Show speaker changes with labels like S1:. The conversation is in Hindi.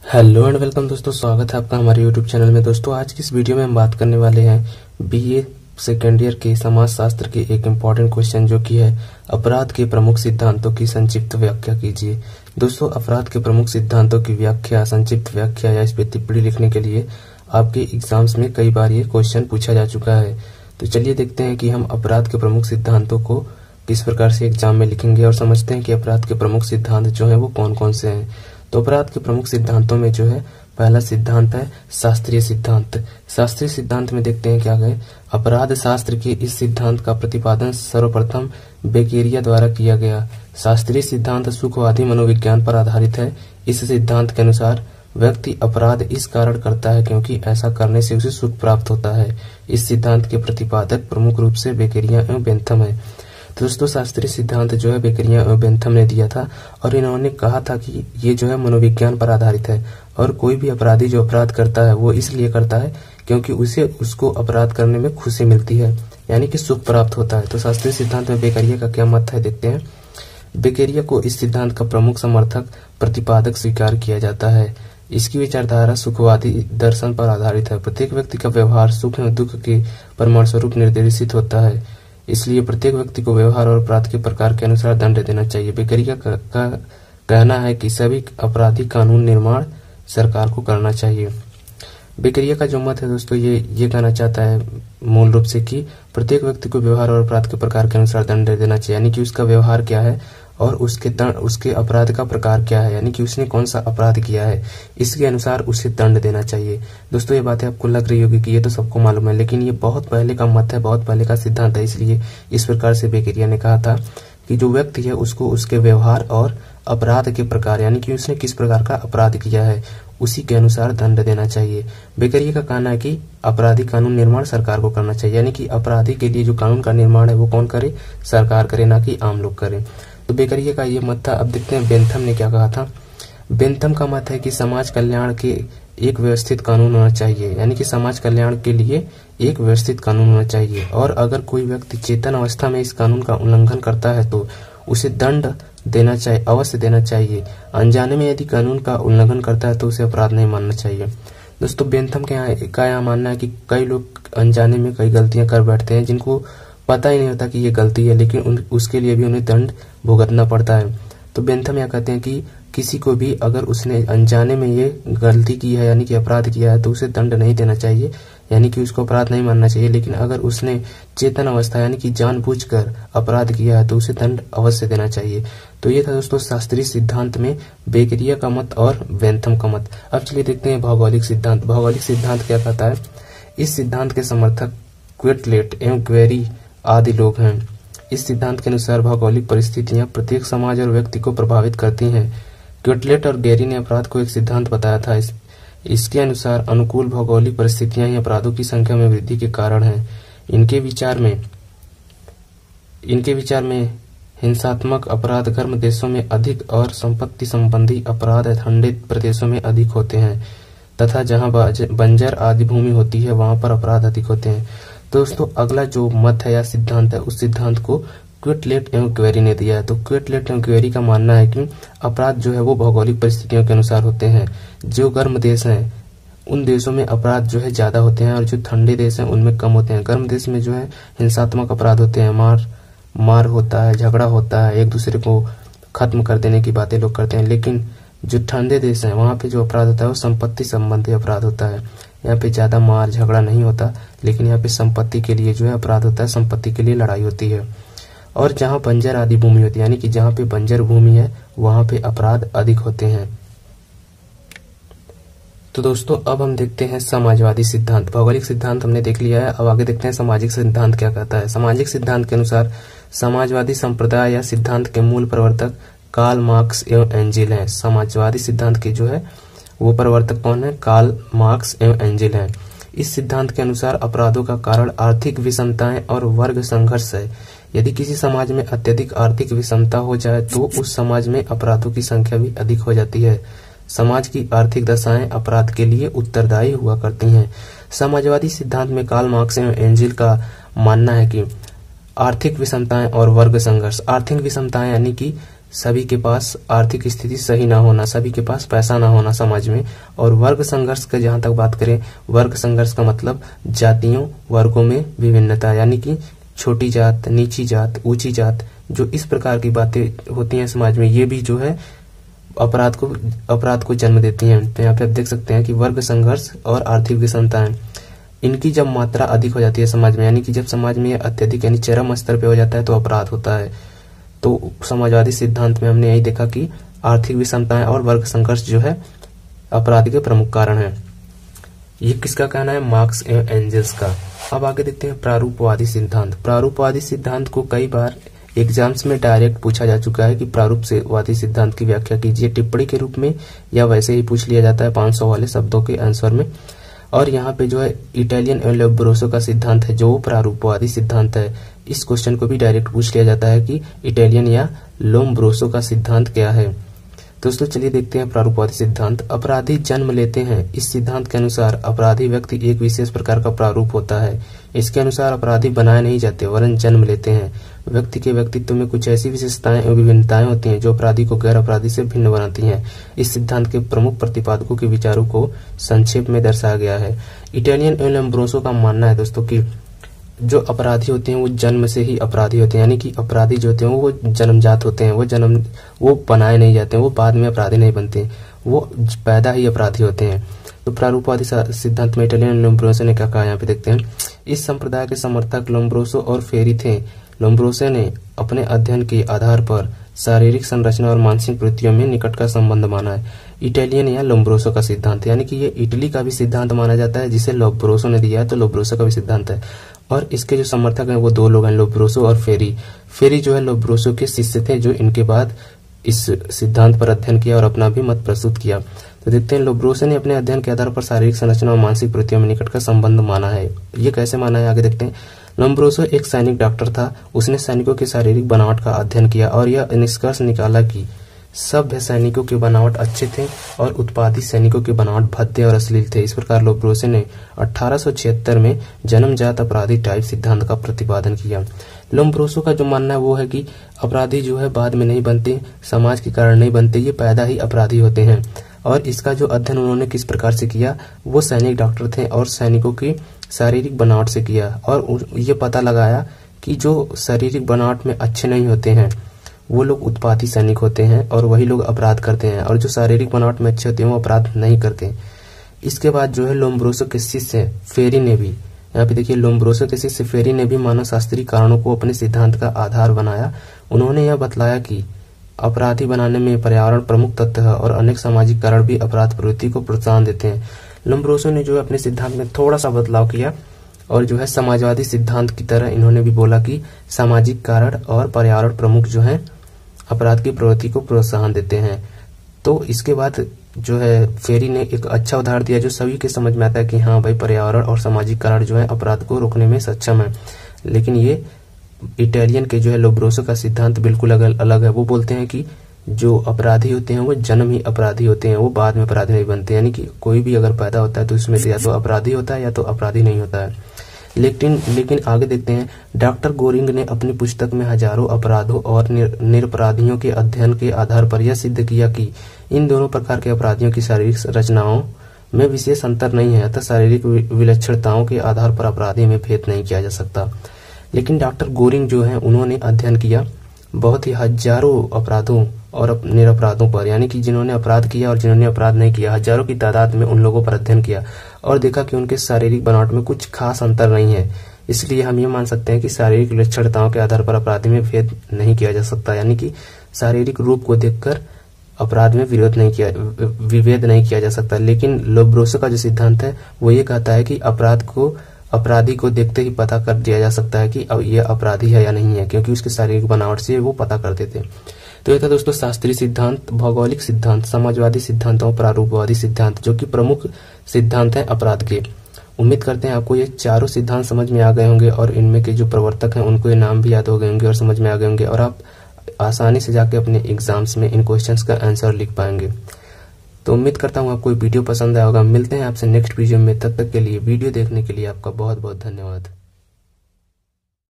S1: हेलो एंड वेलकम दोस्तों, स्वागत है आपका हमारे यूट्यूब चैनल में। दोस्तों आज की इस वीडियो में हम बात करने वाले हैं बीए सेकेंड ईयर के समाज शास्त्र के एक इम्पॉर्टेंट क्वेश्चन जो कि है अपराध के प्रमुख सिद्धांतों की संक्षिप्त व्याख्या कीजिए। दोस्तों अपराध के प्रमुख सिद्धांतों की व्याख्या, संक्षिप्त व्याख्या या इस पर टिप्पणी लिखने के लिए आपके एग्जाम्स में कई बार ये क्वेश्चन पूछा जा चुका है। तो चलिए देखते हैं कि हम अपराध के प्रमुख सिद्धांतों को किस प्रकार से एग्जाम में लिखेंगे और समझते हैं कि अपराध के प्रमुख सिद्धांत जो है वो कौन कौन से हैं। तो अपराध के प्रमुख सिद्धांतों में जो है पहला सिद्धांत है शास्त्रीय सिद्धांत। शास्त्रीय सिद्धांत में देखते हैं क्या है, अपराध शास्त्र के इस सिद्धांत का प्रतिपादन सर्वप्रथम बेकेरिया द्वारा किया गया। शास्त्रीय सिद्धांत सुखवादी मनोविज्ञान पर आधारित है। इस सिद्धांत के अनुसार व्यक्ति अपराध इस कारण करता है क्योंकि ऐसा करने से उसे सुख प्राप्त होता है। इस सिद्धांत के प्रतिपादक प्रमुख रूप से बेकेरिया एवं बेंथम है। तो दोस्तों शास्त्रीय सिद्धांत जो है बेकेरिया एवं बेंथम ने दिया था और इन्होंने कहा था कि ये जो है मनोविज्ञान पर आधारित है और कोई भी अपराधी जो अपराध करता है वो इसलिए करता है क्योंकि उसको अपराध करने में खुशी मिलती है, यानी कि सुख प्राप्त होता है। तो शास्त्रीय सिद्धांत में बेकेरिया का क्या मत है देखते हैं। बेकेरिया को इस सिद्धांत का प्रमुख समर्थक प्रतिपादक स्वीकार किया जाता है। इसकी विचारधारा सुखवादी दर्शन पर आधारित है। प्रत्येक व्यक्ति का व्यवहार सुख एवं दुख के परिणामस्वरूप निर्देशित होता है, इसलिए प्रत्येक व्यक्ति को व्यवहार और अपराध के प्रकार के अनुसार दंड देना चाहिए। बेकेरिया का कहना है कि सभी अपराधी कानून निर्माण सरकार को करना चाहिए। बेकेरिया का जो मत है दोस्तों ये कहना चाहता है मूल रूप से कि प्रत्येक व्यक्ति को व्यवहार और अपराध के प्रकार के अनुसार दंड देना चाहिए, यानी कि उसका व्यवहार क्या है और उसके अपराध का प्रकार क्या है, यानी कि उसने कौन सा अपराध किया है, इसके अनुसार उसे दंड देना चाहिए। दोस्तों ये बातें आपको लग रही होगी कि ये तो सबको मालूम है, लेकिन ये बहुत पहले का मत है, बहुत पहले का सिद्धांत है। इसलिए इस प्रकार से बेकेरिया ने कहा था कि जो व्यक्ति है उसको उसके व्यवहार और अपराध के प्रकार, यानी कि उसने किस प्रकार का अपराध किया है, उसी के अनुसार दंड देना चाहिए। बेकेरिया का कहना है कि अपराधी कानून निर्माण सरकार को करना चाहिए, यानी कि अपराधी के लिए जो कानून का निर्माण है वो कौन करे, सरकार करे, ना कि आम लोग करें। तो बेकेरिया का ये मत था। अब देखते हैं बेंथम ने क्या कहा था। बेंथम का मत है कि समाज कल्याण के एक व्यवस्थित कानून होना चाहिए, यानी कि समाज कल्याण के लिए एक व्यवस्थित कानून होना चाहिए और अगर कोई व्यक्ति चेतन अवस्था में इस कानून का उल्लंघन करता है तो उसे दंड देना चाहिए, अवश्य देना चाहिए। अनजाने में यदि कानून का उल्लंघन करता है तो उसे अपराध नहीं मानना चाहिए। दोस्तों बेंथम का यहाँ मानना है कि कई लोग अनजाने में कई गलतियां कर बैठते हैं जिनको पता ही नहीं होता कि ये गलती है, लेकिन उसके लिए भी उन्हें दंड भुगतना पड़ता है। तो बेंथम यह कहते हैं कि किसी को भी अगर उसने अनजाने में ये गलती की है, यानी कि अपराध किया है, तो उसे दंड नहीं देना चाहिए, यानी कि उसको अपराध नहीं मानना चाहिए। लेकिन अगर उसने चेतन अवस्था यानी कि जानबूझकर अपराध किया है तो उसे दंड अवश्य देना चाहिए। तो ये था दोस्तों शास्त्रीय सिद्धांत में बेकेरिया का मत और बेंथम का मत। अब चलिए देखते हैं भौगोलिक सिद्धांत। भौगोलिक सिद्धांत क्या कहता है। इस सिद्धांत के समर्थक क्विटलेट एवं क्वेरी आदि लोग हैं। इस सिद्धांत के अनुसार भौगोलिक परिस्थितियां प्रत्येक समाज और व्यक्ति को प्रभावित करती हैं। क्विटलेट और गेरी ने अपराध को एक सिद्धांत बताया था। इसके अनुसार अनुकूल भौगोलिक परिस्थितियां ही अपराधों की संख्या में वृद्धि के कारण हैं। इनके विचार में हिंसात्मक अपराध गर्म देशों में अधिक और संपत्ति संबंधी अपराध ठंडे प्रदेशों में अधिक होते हैं तथा जहां बंजर आदि भूमि होती है वहां पर अपराध अधिक होते हैं। दोस्तों अगला जो मत है या सिद्धांत है उस सिद्धांत को क्विटलेट एवं क्वेरी ने दिया है। तो क्विटलेट एवं क्वेरी का मानना है कि अपराध जो है वो भौगोलिक परिस्थितियों के अनुसार होते हैं। जो गर्म देश हैं उन देशों में अपराध जो है ज्यादा होते हैं और जो ठंडे देश हैं उनमें कम होते हैं। गर्म देश में जो है हिंसात्मक अपराध होते हैं, मार होता है, झगड़ा होता है, एक दूसरे को खत्म कर देने की बातें लोग करते हैं। लेकिन जो ठंडे देश हैं वहां पे जो अपराध होता है वो संपत्ति संबंधी अपराध होता है। यहाँ पे ज्यादा मार झगड़ा नहीं होता, लेकिन यहाँ पे संपत्ति के लिए जो है अपराध होता है, संपत्ति के लिए लड़ाई होती है। और जहाँ बंजर आदि भूमि होती है, यानी कि जहाँ पे बंजर भूमि है वहां पे अपराध अधिक होते हैं। तो दोस्तों अब हम देखते हैं समाजवादी सिद्धांत। भौगोलिक सिद्धांत हमने देख लिया है, अब आगे देखते हैं सामाजिक सिद्धांत क्या कहता है। सामाजिक सिद्धांत के अनुसार समाजवादी संप्रदाय या सिद्धांत के मूल प्रवर्तक कार्ल मार्क्स एवं एंजिल हैं। समाजवादी सिद्धांत के जो है वो प्रवर्तक कौन है, कार्ल मार्क्स एवं एंजिल हैं। इस सिद्धांत के अनुसार अपराधों का कारण आर्थिक विषमताएं और वर्ग संघर्ष है। यदि किसी समाज में अत्यधिक आर्थिक विषमता हो जाए तो उस समाज में अपराधों की संख्या भी अधिक हो जाती है। समाज की आर्थिक दशाएं अपराध के लिए उत्तरदायी हुआ करती हैं। समाजवादी सिद्धांत में कार्ल मार्क्स एवं एंजिल का मानना है कि आर्थिक विषमताएं और वर्ग संघर्ष। आर्थिक विषमताएं यानी कि सभी के पास आर्थिक स्थिति सही ना होना, सभी के पास पैसा ना होना समाज में। और वर्ग संघर्ष का जहां तक बात करें, वर्ग संघर्ष का मतलब जातियों वर्गों में विभिन्नता, यानी कि छोटी जात, नीची जात, ऊंची जात, जो इस प्रकार की बातें होती हैं समाज में, ये भी जो है अपराध को जन्म देती हैं। तो यहाँ पे आप देख सकते हैं कि वर्ग संघर्ष और आर्थिक विषमताएं, इनकी जब मात्रा अधिक हो जाती है समाज में, यानी कि जब समाज में अत्यधिक यानी चरम स्तर पे हो जाता है तो अपराध होता है। तो समाजवादी सिद्धांत में हमने यही देखा कि आर्थिक विषमताएं और वर्ग संघर्ष जो है अपराध के प्रमुख कारण है। ये किसका कहना है? मार्क्स एवं एंजल्स का। अब आगे देखते हैं प्रारूपवादी सिद्धांत। प्रारूपवादी सिद्धांत को कई बार एग्जाम्स में डायरेक्ट पूछा जा चुका है कि प्रारूपवादी सिद्धांत की व्याख्या कीजिए, टिप्पणी के रूप में या वैसे ही पूछ लिया जाता है 500 वाले शब्दों के आंसर में। और यहाँ पे जो है इटालियन एवं लोम्ब्रोसो का सिद्धांत है जो प्रारूपवादी सिद्धांत है। इस क्वेश्चन को भी डायरेक्ट पूछ लिया जाता है कि इटालियन या लोम्ब्रोसो का सिद्धांत क्या है। दोस्तों चलिए देखते हैं प्रारूपवादी सिद्धांत। अपराधी जन्म लेते हैं। इस सिद्धांत के अनुसार अपराधी व्यक्ति एक विशेष प्रकार का प्रारूप होता है। इसके अनुसार अपराधी बनाए नहीं जाते वरन जन्म लेते हैं। व्यक्ति के व्यक्तित्व में कुछ ऐसी विशेषताएं एवं विभिन्नताएं होती हैं जो अपराधी को गैर अपराधी से भिन्न बनाती हैं। इस सिद्धांत के प्रमुख प्रतिपादकों के विचारों को संक्षेप में दर्शाया गया है। इटालियन एवं लोम्ब्रोसो का मानना है दोस्तों कि जो अपराधी होते हैं वो जन्म से ही अपराधी होते हैं, यानी कि अपराधी जो होते हैं वो जन्मजात होते हैं, वो बनाए नहीं जाते हैं, वो बाद में अपराधी नहीं बनते, वो पैदा ही अपराधी होते हैं। तो प्रारूपवादी सिद्धांत में इटालियन लोम्ब्रोसो ने क्या कहा, यहाँ पे देखते हैं। इस संप्रदाय के समर्थक लोम्ब्रोसो और फेरी थे। लोम्ब्रोसो ने अपने अध्ययन के आधार पर शारीरिक संरचना और मानसिक वृत्तियों में निकट का संबंध माना है। इटालियन या लोम्ब्रोसो का सिद्धांत, यानी कि ये इटली का भी सिद्धांत माना जाता है जिसे लोम्ब्रोसो ने दिया है, तो लोम्ब्रोसो का भी सिद्धांत है। और इसके जो समर्थक हैं वो दो लोग हैं, लोम्ब्रोसो और फेरी। फेरी जो है लोम्ब्रोसो के शिष्य थे जो इनके बाद इस सिद्धांत पर अध्ययन किया और अपना भी मत प्रस्तुत किया। तो देखते हैं लोम्ब्रोसो ने अपने अध्ययन के आधार पर शारीरिक संरचना और मानसिक वृत्तियों में निकट का संबंध माना है। ये कैसे माना है आगे देखते हैं। लोम्ब्रोसो एक सैनिक डॉक्टर था। उसने सैनिकों की शारीरिक बनावट का अध्ययन किया और यह निष्कर्ष निकाला कि सभ्य सैनिकों के बनावट अच्छे थे और उत्पादी सैनिकों के बनावट भद्दे और अश्लील थे। इस प्रकार लोम्ब्रोसो ने 1876 में जन्मजात अपराधी टाइप सिद्धांत का प्रतिपादन किया। लोम्ब्रोसो का जो मानना है वो है कि अपराधी जो है बाद में नहीं बनते, समाज के कारण नहीं बनते, ये पैदा ही अपराधी होते हैं। और इसका जो अध्ययन उन्होंने किस प्रकार से किया, वो सैनिक डॉक्टर थे और सैनिकों की शारीरिक बनावट से किया और ये पता लगाया कि जो शारीरिक बनावट में अच्छे नहीं होते हैं वो लोग उत्पाती सैनिक होते हैं और वही लोग अपराध करते हैं, और जो शारीरिक बनावट में अच्छे होते हैं वो अपराध नहीं करते। इसके बाद जो है लोम्ब्रोसो के शिष्य फेरी ने भी, यहाँ पे देखिए लोम्ब्रोसो के शिष्य फेरी ने भी मानव शास्त्रीय कारणों को अपने सिद्धांत का आधार बनाया। उन्होंने यह बतलाया कि अपराधी बनाने में पर्यावरण प्रमुख तत्व है और अनेक सामाजिक कारण भी अपराध प्रवृत्ति को प्रोत्साहन देते हैं। लोम्ब्रोसो ने जो है अपने सिद्धांत में थोड़ा सा बदलाव किया और जो है समाजवादी सिद्धांत की तरह इन्होंने भी बोला कि सामाजिक कारण और पर्यावरण प्रमुख जो है अपराध की प्रवृत्ति को प्रोत्साहन देते हैं। तो इसके बाद जो है फेरी ने एक अच्छा उदाहरण दिया जो सभी के समझ में आता है कि हाँ भाई पर्यावरण और सामाजिक कारण जो है अपराध को रोकने में सक्षम है। लेकिन ये इटालियन के जो है लोम्ब्रोसो का सिद्धांत बिल्कुल अलग है। वो बोलते हैं कि जो अपराधी होते हैं वो जन्म ही अपराधी होते हैं, वो बाद में अपराधी नहीं बनते, यानी कि कोई भी अगर पैदा होता है तो इसमें या तो अपराधी होता है या तो अपराधी नहीं होता है। लेकिन आगे देखते हैं। डॉक्टर गोरिंग ने अपनी पुस्तक में हजारों अपराधों और निरपराधियों के अध्ययन के आधार पर यह सिद्ध किया कि इन दोनों प्रकार के अपराधियों की शारीरिक रचनाओं में विशेष अंतर नहीं है, अतः शारीरिक विलक्षणताओं के आधार पर अपराधी में भेद नहीं किया जा सकता। लेकिन डॉक्टर गोरिंग जो है उन्होंने अध्ययन किया बहुत ही हजारों अपराधों और निरपराधों पर, यानी कि जिन्होंने अपराध किया और जिन्होंने अपराध नहीं किया, हजारों की तादाद में उन लोगों पर अध्ययन किया और देखा कि उनके शारीरिक बनावट में कुछ खास अंतर नहीं है। इसलिए हम ये मान सकते हैं कि शारीरिक विलक्षणताओं के आधार पर अपराधी में भेद नहीं किया जा सकता, यानी कि शारीरिक रूप को देखकर अपराध में विभेद नहीं किया जा सकता। लेकिन लोम्ब्रोसो का जो सिद्धांत है वो ये कहता है कि अपराधी को देखते ही पता कर दिया जा सकता है कि अब यह अपराधी है या नहीं है, क्योंकि उसके शारीरिक बनावट से वो पता करते थे। तो ये था दोस्तों शास्त्रीय सिद्धांत, भौगोलिक सिद्धांत, समाजवादी सिद्धांत और प्रारूपवादी सिद्धांत, जो कि प्रमुख सिद्धांत हैं अपराध के। उम्मीद करते हैं आपको ये चारों सिद्धांत समझ में आ गए होंगे और इनमें के जो प्रवर्तक हैं उनको ये नाम भी याद हो गए होंगे और समझ में आ गए होंगे और आप आसानी से जाके अपने एग्जाम्स में इन क्वेश्चंस का आंसर लिख पाएंगे। तो उम्मीद करता हूँ आपको वीडियो पसंद आया होगा। मिलते हैं आपसे नेक्स्ट वीडियो में, तब तक के लिए वीडियो देखने के लिए आपका बहुत बहुत धन्यवाद।